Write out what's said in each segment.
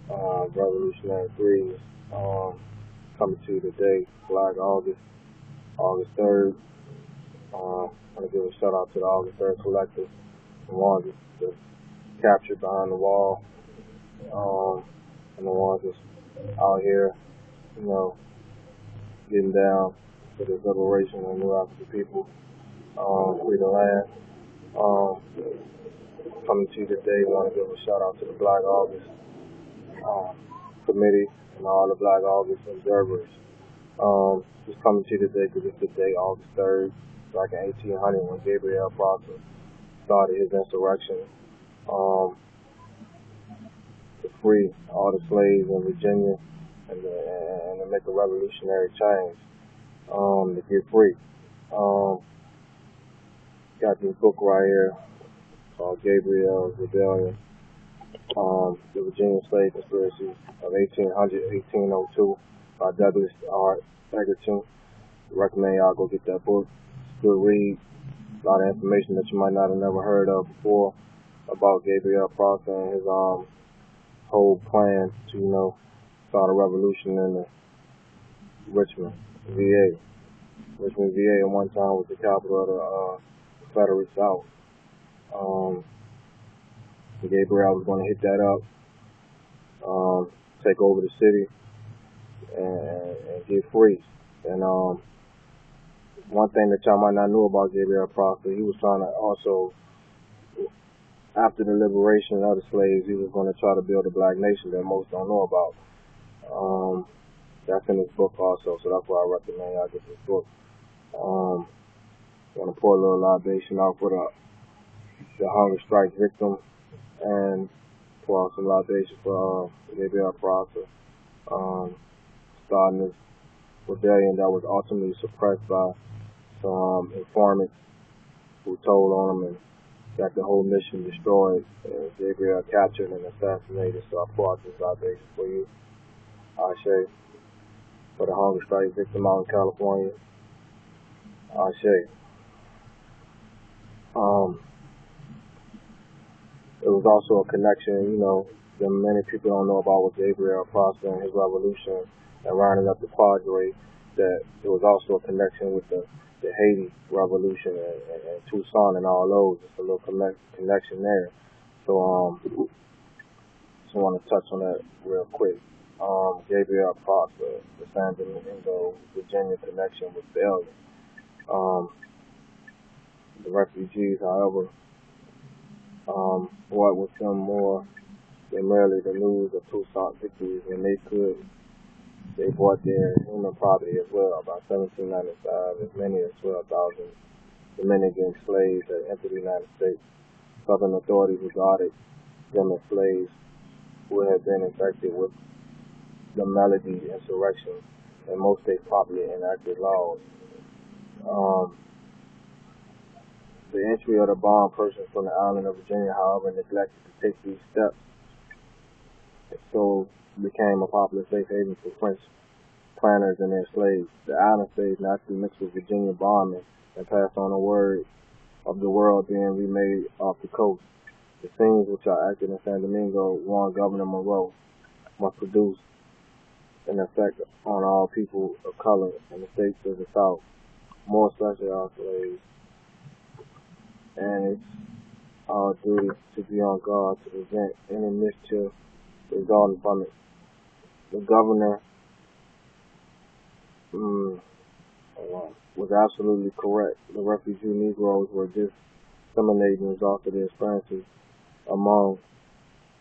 Revolutionary Breeze, coming to you today, Black August 3rd. I want to give a shout out to the August 3rd Collective, the ones that's captured behind the wall, and the ones that's out here, you know, getting down for this liberation of New African people, free the land. Um, Coming to you today, want to give a shout out to the Black August um, Committee and all the Black August observers. Just coming to you today because it's the day, August 3rd, back in 1800 when Gabriel started his insurrection um, to free all the slaves in Virginia and to make a revolutionary change to get free. Um, Got this book right here called Gabriel's Rebellion, the Virginia Slave Conspiracy of 1800-1802 by Douglas R. Egerton. Recommend y'all go get that book. It's a good read. A lot of information that you might not have never heard of before about Gabriel Prosper and his whole plan to, start a revolution in the Richmond, VA. Richmond, VA at one time was the capital of the Confederate South. Gabriel was going to hit that up, take over the city, and get free. And one thing that y'all might not know about Gabriel Prosper, he was trying to also, after the liberation of the slaves, he was going to try to build a black nation that most don't know about. That's in his book also, so that's why I recommend y'all get this book. Want to pour a little libation out for the hunger strike victim, and pour out some libation for Gabriel Prosper, starting this rebellion that was ultimately suppressed by some informants who told on him and got the whole mission destroyed. And Gabriel captured and assassinated. So I pour out this libation for you, Ashe, for the hunger strike victim out in California. Ashe. It was also a connection, that many people don't know about with Gabriel Prosper and his revolution and rounding up the Padre, that there was also a connection with the Haiti revolution and Tucson and all those. Just a little connection there. So just want to touch on that real quick. Gabriel Prosper, the San Domingo, Virginia connection with failure. The refugees, however, brought with them more than merely the news of Tucson victories, and they bought their human property as well. By 1795, as many as 12,000 Dominican slaves had entered the United States. Southern authorities regarded them as slaves who had been infected with the melody insurrection, and most states properly enacted laws. The entry of the bond persons from the island of Virginia, however, neglected to take these steps, and so became a popular safe haven for French planters and their slaves. The island slaves naturally mixed with Virginia bondmen and passed on the word of the world being remade off the coast. The scenes which are acted in San Domingo warned Governor Monroe must produce an effect on all people of color in the states of the South, more especially our slaves. And it's our duty to be on guard to prevent any mischief resulting from it. The governor was absolutely correct. The refugee Negroes were disseminating results of their experiences among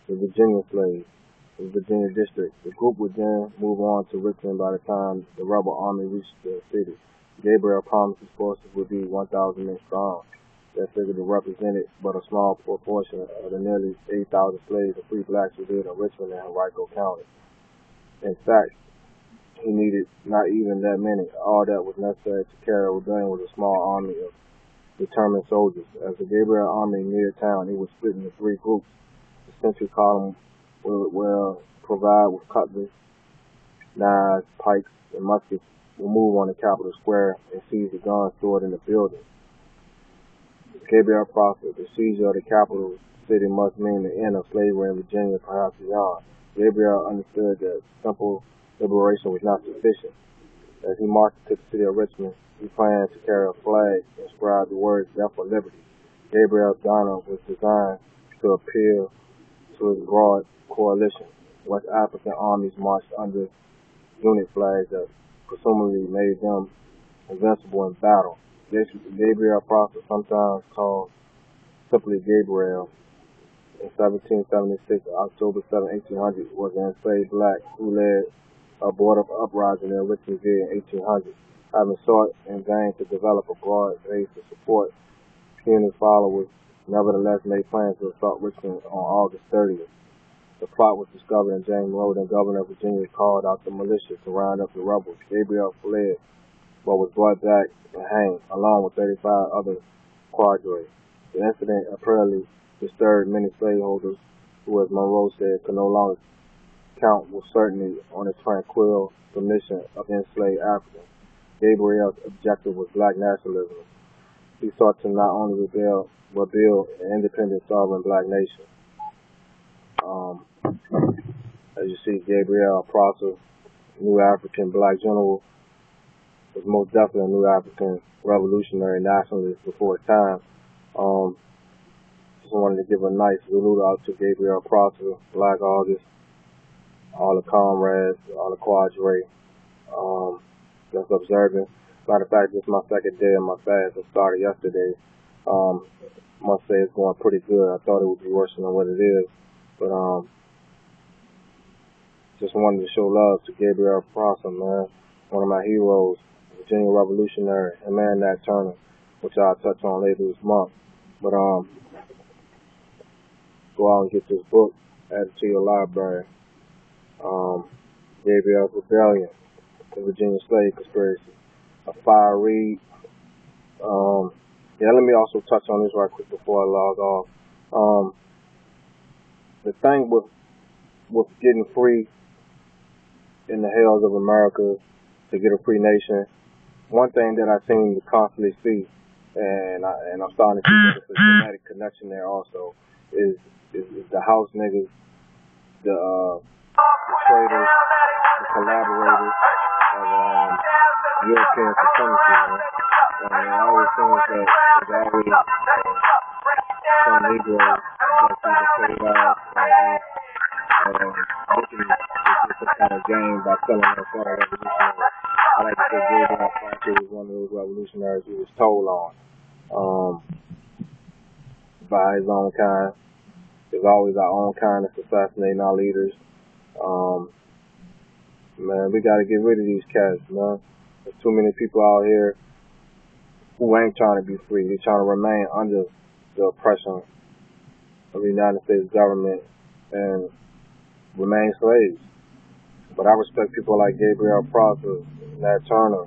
the Virginia slaves, the Virginia district. The group would then move on to Richmond by the time the rebel army reached the city. Gabriel promised his forces would be 1,000 men strong. That figure represented but a small proportion of the nearly 8,000 slaves and free blacks who lived in Richmond and Henrico County. In fact, he needed not even that many. All that was necessary to carry a rebellion was a small army of determined soldiers. As the Gabriel army neared town, it was split into three groups. The central column will provide with cutlass, knives, pikes, and muskets, will move on the Capitol Square and seize the guns stored in the building. Gabriel Prosper, the seizure of the capital city must mean the end of slavery in Virginia, perhaps beyond. Gabriel understood that simple liberation was not sufficient. As he marched to the city of Richmond, he planned to carry a flag inscribed the words "Death for Liberty." Gabriel's banner was designed to appeal to his broad coalition. West African armies marched under unit flags that presumably made them invincible in battle. Gabriel Prosper, sometimes called simply Gabriel, in 1776, October 7, 1800, was an enslaved black who led a border uprising in Richmond Virginia in 1800. Having sought in vain to develop a broad base of support, puny followers nevertheless made plans to assault Richmond on August 30th. The plot was discovered and James Road and Governor of Virginia called out the militia to round up the rebels. Gabriel fled, but was brought back and hanged, along with 35 other quadres. The incident apparently disturbed many slaveholders who, as Monroe said, could no longer count with certainty on the tranquil submission of enslaved Africans. Gabriel's objective was black nationalism. He sought to not only rebel, but build an independent, sovereign black nation. As you see, Gabriel Prosper, New African black general, was most definitely a New African revolutionary nationalist before his time. Just wanted to give a nice salute out to Gabriel Prosper, Black August, all the comrades, all the quadre that's observing. Matter of fact, this is my second day of my fast. I started yesterday. Must say it's going pretty good. I thought it would be worse than what it is, but just wanted to show love to Gabriel Prosper, man, one of my heroes, Virginia revolutionary, and man Nat Turner, which I'll touch on later this month. But go out and get this book, add it to your library. Gabriel's Rebellion, the Virginia Slave Conspiracy, a fire read. Yeah, let me also touch on this right quick before I log off. The thing with getting free in the hells of America, to get a free nation, one thing that I seem to constantly see, and I'm starting to see that it's a genetic connection there also, is the house niggas, the traders, the collaborators of European supremacy, man. And it always seems that there's always some Negroes that's either paid off or looking to get some kind of gain by selling their fellow revolutionaries. I like to say Gabriel Prosper was one of those revolutionaries who was told on by his own kind. There's always our own kind that's assassinating our leaders. Man, we got to get rid of these cats, man. There's too many people out here who ain't trying to be free. They're trying to remain under the oppression of the United States government and remain slaves. But I respect people like Gabriel Prosper, Nat Turner,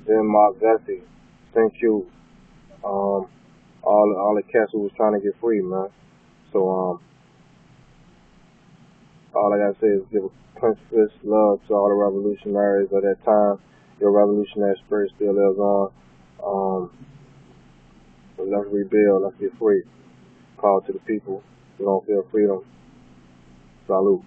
Mark Vesey, St. Q, all the cats who was trying to get free, man. So all I gotta say is give a princess love to all the revolutionaries of that time. Your revolutionary spirit still lives on. So let's rebuild, let's get free. Call to the people who don't feel freedom. Salute.